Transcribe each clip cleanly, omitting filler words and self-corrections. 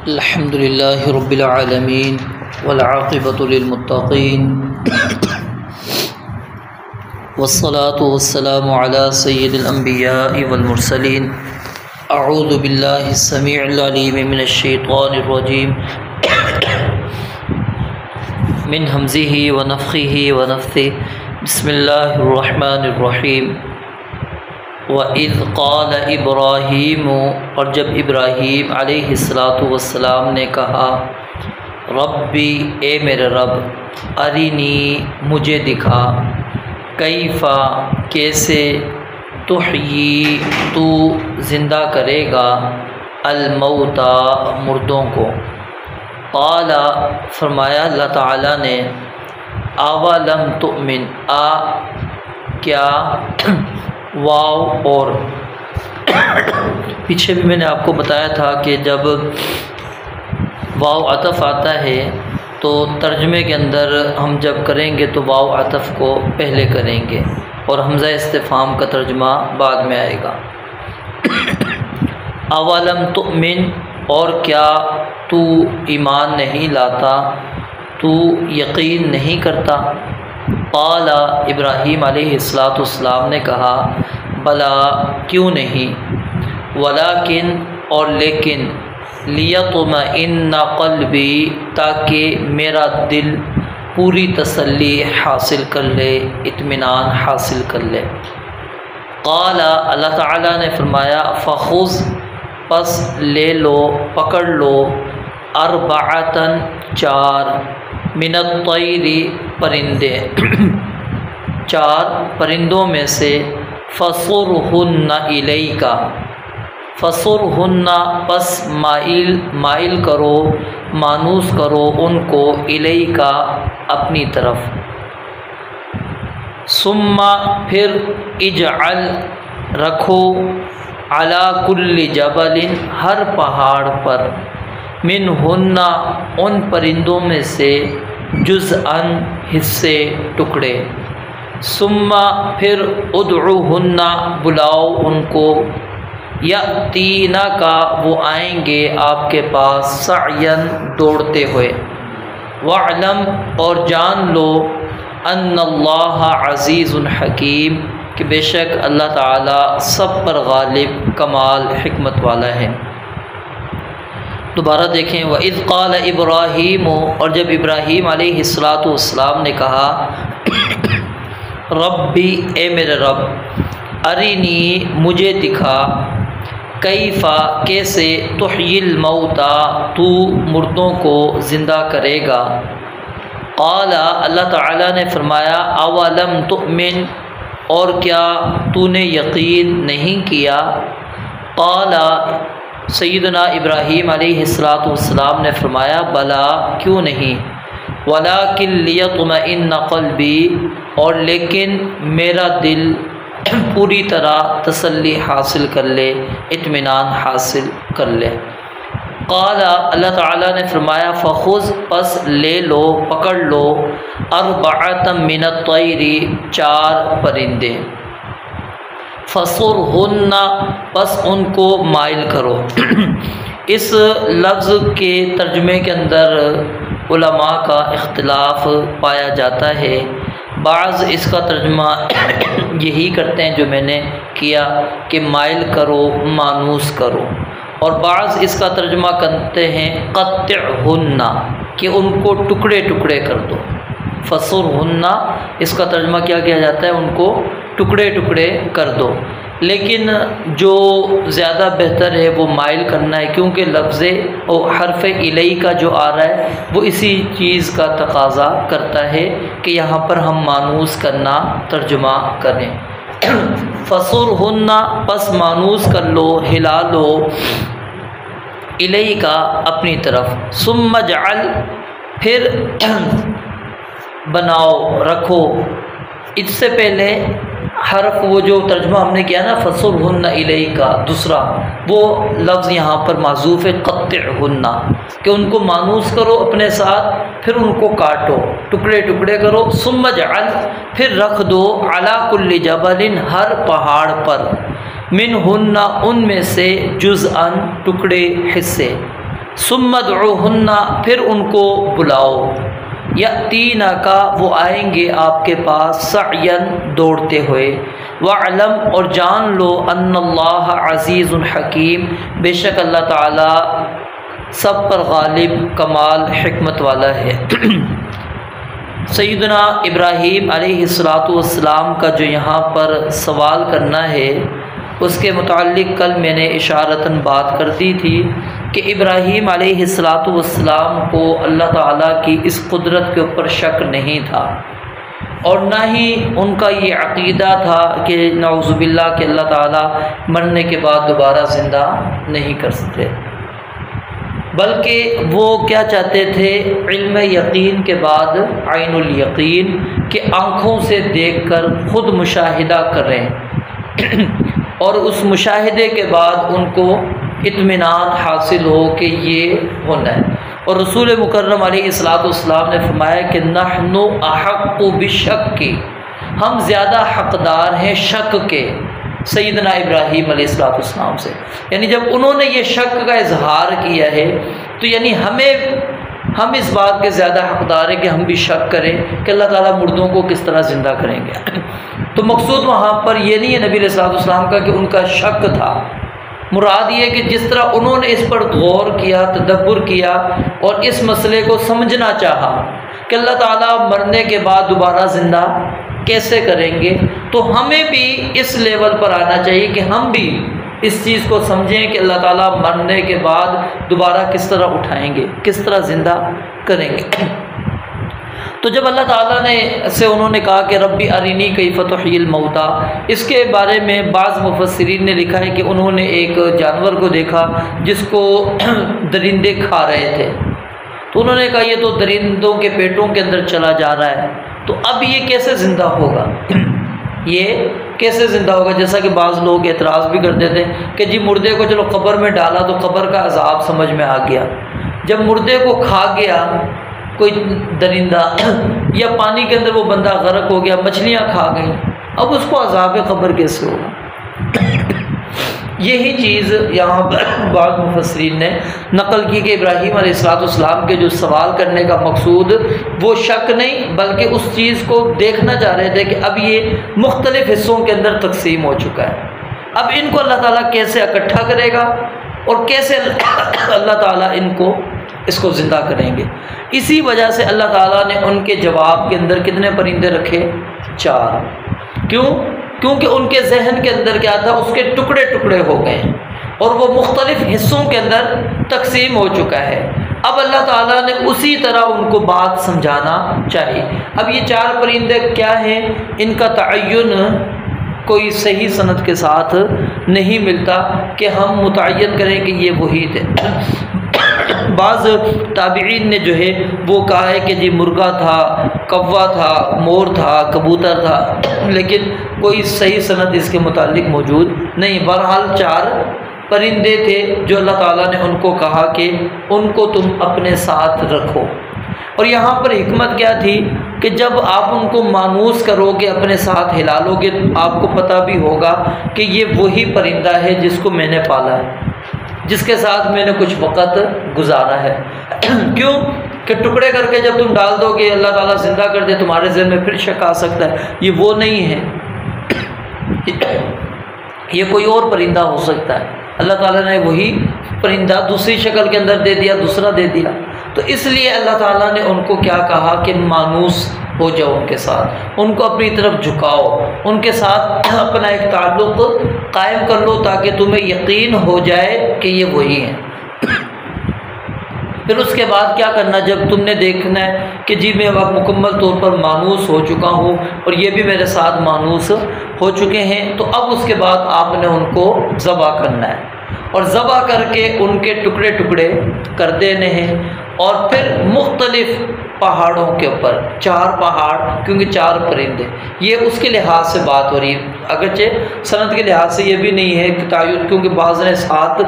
الحمد للہ رب العالمین والعاقبۃ للمتقین والصلاة والسلام علی سید الانبیاء والمرسلین اعوذ باللہ السمیع العلیم من الشیطان الرجیم من ہمزہ ونفخہ ونفثہ بسم اللہ الرحمن الرحیم وَإِذْ قَالَ إِبْرَاهِيمُ اور جب ابراہیم علیہ السلام نے کہا ربی اے میرے رب ارینی مجھے دکھا کیفا کیسے تحیی تو زندہ کرے گا الموتا مردوں کو قال فرمایا اللہ تعالیٰ نے اولم تؤمن کیا واو اور پیچھے بھی میں نے آپ کو بتایا تھا کہ جب واو عطف آتا ہے تو ترجمے کے اندر ہم جب کریں گے تو واو عطف کو پہلے کریں گے اور حمزہ استفہام کا ترجمہ بعد میں آئے گا۔ اولم تؤمن اور کیا تو ایمان نہیں لاتا، تو یقین نہیں کرتا؟ قال ابراہیم علیہ السلام نے کہا بلا کیوں نہیں، ولیکن اور لیکن لیطمئن قلبی تاکہ میرا دل پوری تسلی حاصل کر لے، اطمینان حاصل کر لے۔ قال اللہ تعالیٰ نے فرمایا فخذ پس لے لو پکڑ لو اربعتن چار من الطیر پرندے چار پرندوں میں سے فصرہن الیک فصرہن پس مائل کرو مانوس کرو ان کو الیک اپنی طرف، ثم پھر اجعل رکھو علی کل جبل ہر پہاڑ پر منہن ان پرندوں میں سے جزءاً حصے ٹکڑے، ثم پھر ادعوہن بلاؤ ان کو، یأتینک وہ آئیں گے آپ کے پاس سعیاً دوڑتے ہوئے، واعلم اور جان لو ان اللہ عزیز حکیم کہ بے شک اللہ تعالیٰ سب پر غالب کمال حکمت والا ہے۔ دوبارہ دیکھیں وَإِذْ قَالَ إِبْرَاهِيمُ اور جب ابراہیم علیہ السلام نے کہا ربی اے میرے رب ارینی مجھے دکھا کیفا کیسے تحیی الموتا تو مردوں کو زندہ کرے گا۔ قال اللہ تعالیٰ نے فرمایا اولم تؤمن اور کیا تو نے یقین نہیں کیا؟ قال سیدنا ابراہیم علیہ السلام نے فرمایا بلا کیوں نہیں، ولیکن لیطمئن قلبی اور لیکن میرا دل پوری طرح تسلی حاصل کر لے، اطمینان حاصل کر لے۔ قال اللہ تعالیٰ نے فرمایا فخذ پس لے لو پکڑ لو اربعۃ من الطیر چار پرندے، فصرہن پس ان کو مائل کرو۔ اس لفظ کے ترجمے کے اندر علماء کا اختلاف پایا جاتا ہے، بعض اس کا ترجمہ یہی کرتے ہیں جو میں نے کیا کہ مائل کرو مانوس کرو، اور بعض اس کا ترجمہ کرتے ہیں قطعہن کہ ان کو ٹکڑے ٹکڑے کر دو۔ فصرہن اس کا ترجمہ کیا کیا جاتا ہے ان کو ٹکڑے ٹکڑے کر دو، لیکن جو زیادہ بہتر ہے وہ مائل کرنا ہے، کیونکہ لفظ اور حرف الی کا جو آ رہا ہے وہ اسی چیز کا تقاضا کرتا ہے کہ یہاں پر ہم مانوس کرنا ترجمہ کریں۔ فصرہن پس مانوس کر لو ہلا لو الی کا اپنی طرف، ثم اجعل پھر بناؤ رکھو، اس سے پہلے حرف وہ جو ترجمہ ہم نے کیا نا فصرہن الیک دوسرا وہ لفظ یہاں پر معذوف ہے قطعہن کہ ان کو مانوس کرو اپنے ساتھ، پھر ان کو کاٹو ٹکڑے ٹکڑے کرو، ثم اجعل پھر رکھ دو علی کل جبل ہر پہاڑ پر، منہن ان میں سے جزءاً ٹکڑے حصے، ثم ادعوہن، پھر ان کو بلاؤ، یأتینک، وہ آئیں گے آپ کے پاس، سعین، دوڑتے ہوئے، وعلم، اور جان لو، ان اللہ عزیز حکیم، بے شک اللہ تعالی سب پر غالب، کمال حکمت والا ہے۔ سیدنا ابراہیم علیہ السلام کا جو یہاں پر سوال کرنا ہے، اس کے متعلق کل میں نے اشارتاً بات کر دی تھی کہ ابراہیم علیہ السلام کو اللہ تعالیٰ کی اس قدرت کے اوپر شک نہیں تھا، اور نہ ہی ان کا یہ عقیدہ تھا کہ نعوذ باللہ کہ اللہ تعالیٰ مرنے کے بعد دوبارہ زندہ نہیں کر سکتے، بلکہ وہ کیا چاہتے تھے؟ علم یقین کے بعد عین الیقین، کہ آنکھوں سے دیکھ کر خود مشاہدہ کریں، اور اس مشاہدے کے بعد ان کو اطمینان حاصل ہو کہ یہ ہونا ہے۔ اور رسول مکرم علیہ السلام نے فرمایا کہ نحن احق بالشک، ہم زیادہ حقدار ہیں شک کے سیدنا ابراہیم علیہ السلام سے، یعنی جب انہوں نے یہ شک کا اظہار کیا ہے تو یعنی ہم اس بات کے زیادہ حقدار ہیں کہ ہم بھی شک کریں کہ اللہ تعالیٰ مردوں کو کس طرح زندہ کریں گے۔ تو مقصود وہاں پر یہ نہیں ہے نبی علیہ السلام کا کہ ان کا شک تھا، مراد یہ کہ جس طرح انہوں نے اس پر غور کیا، تدبر کیا اور اس مسئلے کو سمجھنا چاہا کہ اللہ تعالیٰ مرنے کے بعد دوبارہ زندہ کیسے کریں گے، تو ہمیں بھی اس لیول پر آنا چاہیے کہ ہم بھی اس چیز کو سمجھیں کہ اللہ تعالیٰ مرنے کے بعد دوبارہ کس طرح اٹھائیں گے، کس طرح زندہ کریں گے۔ تو جب اللہ تعالیٰ نے سے انہوں نے کہا کہ ربی ارینی کیف تحیی الموتیٰ، اس کے بارے میں بعض مفسرین نے لکھا ہے کہ انہوں نے ایک جانور کو دیکھا جس کو درندے کھا رہے تھے، تو انہوں نے کہا یہ تو درندوں کے پیٹوں کے اندر چلا جا رہا ہے، تو اب یہ کیسے زندہ ہوگا، یہ کیسے زندہ ہوگا؟ جیسا کہ بعض لوگ اعتراض بھی کرتے تھے کہ جی مردے کو چلو قبر میں ڈالا تو قبر کا عذاب سمجھ میں آ گیا، جب مردے کو کھا گیا کوئی درندہ یا پانی کے اندر وہ بندہ غرق ہو گیا، مچھلیاں کھا گئیں، اب اس کو عذاب قبر کیسے ہوگا؟ یہی چیز یہاں پر بعض مفسرین نے نقل کی کہ ابراہیم علیہ السلام کے جو سوال کرنے کا مقصود وہ شک نہیں بلکہ اس چیز کو دیکھنا چاہ رہے تھے کہ اب یہ مختلف حصوں کے اندر تقسیم ہو چکا ہے، اب ان کو اللہ تعالیٰ کیسے اکٹھا کرے گا اور کیسے اللہ تعالیٰ ان کو اس کو زندہ کریں گے۔ اسی وجہ سے اللہ تعالیٰ نے ان کے جواب کے اندر کتنے پرندے رکھے؟ 4۔ کیونکہ ان کے ذہن کے اندر کیا تھا؟ اس کے ٹکڑے ٹکڑے ہو گئے اور وہ مختلف حصوں کے اندر تقسیم ہو چکا ہے، اب اللہ تعالیٰ نے اسی طرح ان کو بات سمجھانا چاہیے۔ اب یہ 4 پرندے کیا ہیں؟ ان کا تعین کوئی صحیح سند کے ساتھ نہیں ملتا کہ ہم متعین کریں کہ یہ وہی تھے۔ بعض تابعین نے جو ہے وہ کہا ہے کہ جی مرغا تھا، کوا تھا، مور تھا، کبوتر تھا، لیکن کوئی صحیح سند اس کے متعلق موجود نہیں۔ بہرحال 4 پرندے تھے جو اللہ تعالیٰ نے ان کو کہا کہ ان کو تم اپنے ساتھ رکھو، اور یہاں پر حکمت کیا تھی کہ جب آپ ان کو مانوس کرو گے، اپنے ساتھ ہلا لو گے، آپ کو پتہ بھی ہوگا کہ یہ وہی پرندہ ہے جس کو میں نے پالا ہے، جس کے ساتھ میں نے کچھ وقت گزارا ہے۔ کیوں کہ ٹکڑے کر کے جب تم ڈال دو گے اللہ تعالیٰ زندہ کر دے، تمہارے ذہن میں پھر شک آ سکتا ہے یہ وہ نہیں ہے، یہ کوئی اور پرندہ ہو سکتا ہے۔ اللہ تعالیٰ نے وہی پرندہ دوسری شکل کے اندر دے دیا، دوسرا دے دیا، تو اس لیے اللہ تعالیٰ نے ان کو کیا کہا کہ مانوس ہو جاؤ ان کے ساتھ، ان کو اپنی طرف جھکاؤ، ان کے ساتھ اپنا ایک تعلق قائم کر لو تاکہ تمہیں یقین ہو جائے کہ یہ وہی ہیں۔ پھر اس کے بعد کیا کرنا؟ جب تم نے دیکھنا ہے کہ جی میں اب مکمل طور پر مانوس ہو چکا ہوں اور یہ بھی میرے ساتھ مانوس ہو چکے ہیں، تو اب اس کے بعد آپ نے ان کو ذبح کرنا ہے، اور ذبح کر کے ان کے ٹکڑے ٹکڑے کر دینے ہیں، اور پھر مختلف پہاڑوں کے اوپر 4 پہاڑ، کیونکہ 4 پرندے، یہ اس کے لحاظ سے بات ہو رہی ہے، اگرچہ سند کے لحاظ سے یہ بھی نہیں ہے کہ تعین، کیونکہ بعض نے 7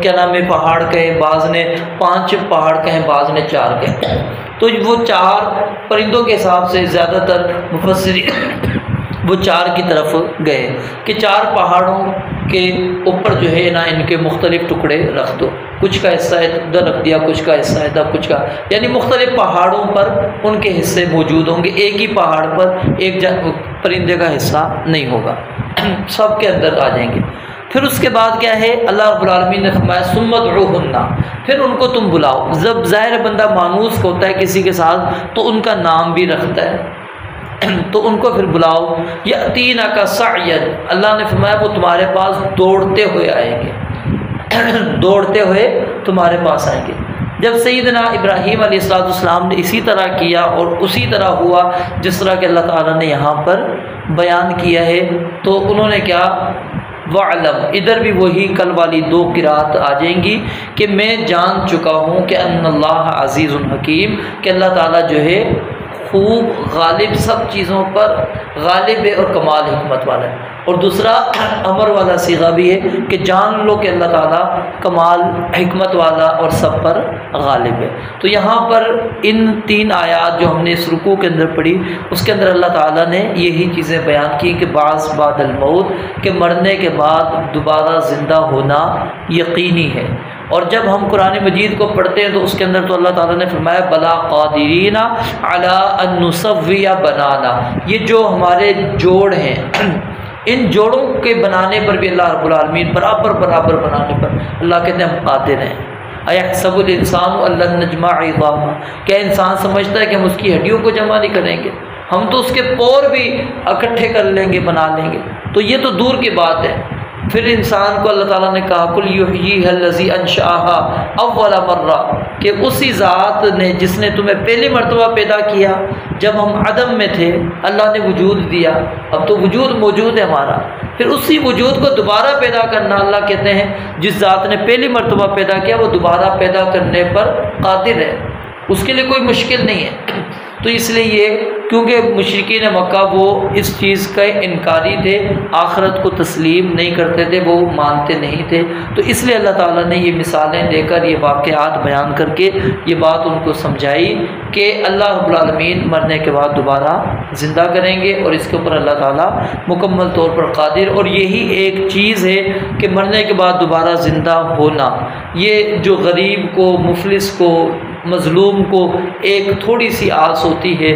کیا نام ہے پہاڑ کہیں، بعض نے 5 پہاڑ کہیں، بعض نے 4 کہیں، تو وہ 4 پرندوں کے حساب سے زیادہ تر مفسرین وہ 4 کی طرف گئے کہ 4 پہاڑوں کہ اوپر جو ہے نا ان کے مختلف ٹکڑے رکھ دو، کچھ کا حصہ ادھر رکھ دیا، کچھ کا حصہ ادھر، کچھ کا، یعنی مختلف پہاڑوں پر ان کے حصے موجود ہوں گے، ایک ہی پہاڑ پر ایک پرندے کا حصہ نہیں ہوگا، سب کے اندر آ جائیں گے۔ پھر اس کے بعد کیا ہے، اللہ رب العالمین نے فرمایا ثم ادعوہن، پھر ان کو تم بلاؤ۔ جب ظاہر بندہ مانوس ہوتا ہے کسی کے ساتھ تو ان کا نام بھی رکھتا ہے، تو ان کو پھر بلاؤ۔ یأتینک سعیا، اللہ نے فرمایا وہ تمہارے پاس دوڑتے ہوئے آئیں گے، دوڑتے ہوئے تمہارے پاس آئیں گے۔ جب سیدنا ابراہیم علیہ السلام نے اسی طرح کیا اور اسی طرح ہوا جس طرح کہ اللہ تعالیٰ نے یہاں پر بیان کیا ہے، تو انہوں نے کیا، وَعْلَمْ، ادھر بھی وہی کل والی دو قرات آ جائیں گی کہ میں جان چکا ہوں کہ ان اللہ عزیز الحکیم، کہ اللہ تعالیٰ جو ہے خوب غالب، سب چیزوں پر غالب ہے اور کمال حکمت والا ہے۔ اور دوسرا امر والا صیغہ بھی ہے کہ جان لو کہ اللہ تعالیٰ کمال حکمت والا اور سب پر غالب ہے۔ تو یہاں پر ان تین آیات جو ہم نے اس رکوع کے اندر پڑھی، اس کے اندر اللہ تعالیٰ نے یہی چیزیں بیان کی کہ بعض بعد الموت، کہ مرنے کے بعد دوبارہ زندہ ہونا یقینی ہے۔ اور جب ہم قرآن مجید کو پڑھتے ہیں تو اس کے اندر تو اللہ تعالیٰ نے فرمایا بلا قادرین علی ان نسوی بنانا، یہ جو ہمارے جوڑ ہیں ان جوڑوں کے بنانے پر بھی اللہ رب العالمین برابر بنانے پر اللہ کہتے ہیں ہم قادر ہیں۔ ایحسب الانسان ان لن نجمع عظامہ، کیا انسان سمجھتا ہے کہ ہم اس کی ہڈیوں کو جمع نہیں کریں گے؟ ہم تو اس کے پور بھی اکٹھے کر لیں گے، بنا لیں گے، تو یہ تو دور کی بات ہے۔ پھر انسان کو اللہ تعالیٰ نے کہا قل یحییھا الذی انشأھا اول مرہ، کہ اسی ذات نے جس نے تمہیں پہلی مرتبہ پیدا کیا، جب ہم عدم میں تھے اللہ نے وجود دیا، اب تو وجود موجود ہے ہمارا، پھر اسی وجود کو دوبارہ پیدا کرنا، اللہ کہتے ہیں جس ذات نے پہلی مرتبہ پیدا کیا وہ دوبارہ پیدا کرنے پر قادر ہے، اس کے لیے کوئی مشکل نہیں ہے۔ تو اس لیے یہ کیونکہ مشرکین مکہ وہ اس چیز کا انکاری تھے، آخرت کو تسلیم نہیں کرتے تھے، وہ مانتے نہیں تھے، تو اس لیے اللہ تعالیٰ نے یہ مثالیں دے کر، یہ واقعات بیان کر کے یہ بات ان کو سمجھائی کہ اللہ رب العالمین مرنے کے بعد دوبارہ زندہ کریں گے، اور اس کے اوپر اللہ تعالیٰ مکمل طور پر قادر۔ اور یہی ایک چیز ہے کہ مرنے کے بعد دوبارہ زندہ ہونا، یہ جو غریب کو، مفلس کو، مظلوم کو ایک تھوڑی سی آس ہوتی ہے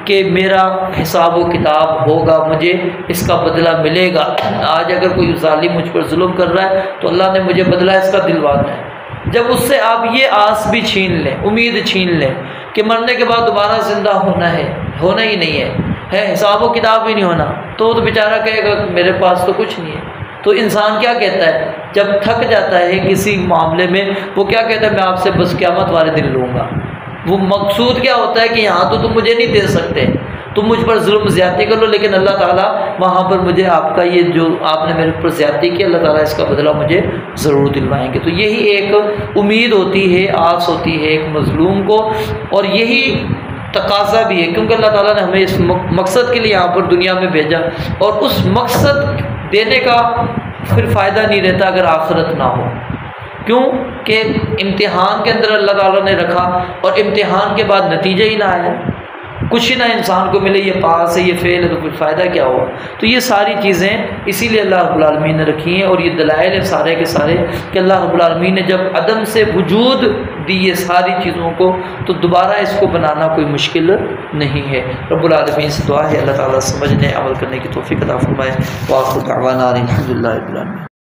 کہ میرا حساب و کتاب ہوگا، مجھے اس کا بدلہ ملے گا۔ آج اگر کوئی ظالم مجھ پر ظلم کر رہا ہے تو اللہ نے مجھے بدلہ اس کا دلوانا ہے۔ جب اس سے آپ یہ آس بھی چھین لیں، امید چھین لیں کہ مرنے کے بعد دوبارہ زندہ ہونا ہے، ہونا ہی نہیں ہے حساب و کتاب بھی نہیں ہونا، تو بیچارہ کہے گا میرے پاس تو کچھ نہیں ہے۔ تو انسان کیا کہتا ہے جب تھک جاتا ہے کسی معاملے میں، وہ کیا کہتا ہے میں آپ سے بس قیامت والے دن لوں گا۔ وہ مقصود کیا ہوتا ہے کہ یہاں تو تم مجھے نہیں دے سکتے، تم مجھ پر ظلم زیادتی کر لو، لیکن اللہ تعالیٰ وہاں پر مجھے آپ کا یہ جو آپ نے میرے پر زیادتی کی، اللہ تعالیٰ اس کا بدلہ مجھے ضرور دلوائیں گے۔ تو یہی ایک امید ہوتی ہے، آس ہوتی ہے ایک مظلوم کو، اور یہی تقاضا بھی ہے کیونکہ اللہ تعالیٰ نے ہمیں اس مقصد کے لیے یہاں پر دنیا میں بھیجا، اور اس مقصد دینے کا پھر فائدہ نہیں رہتا اگر آخرت نہ ہو۔ کیوں کہ امتحان کے اندر اللہ تعالیٰ نے رکھا، اور امتحان کے بعد نتیجہ ہی نہ آیا، کچھ ہی نہ انسان کو ملے، یہ پاس ہے یہ فیل ہے، تو پھر فائدہ کیا ہوا؟ تو یہ ساری چیزیں اسی لیے اللہ رب العالمین نے رکھی ہیں، اور یہ دلائل ہیں سارے کے سارے کہ اللہ رب العالمین نے جب عدم سے وجود دی یہ ساری چیزوں کو، تو دوبارہ اس کو بنانا کوئی مشکل نہیں ہے۔ رب العالمین سے دعا ہے اللہ تعالیٰ سمجھنے عمل کرنے کی توفیق عطا فرمائے۔ وآخر دعوانا الحمد للہ رب العالمین۔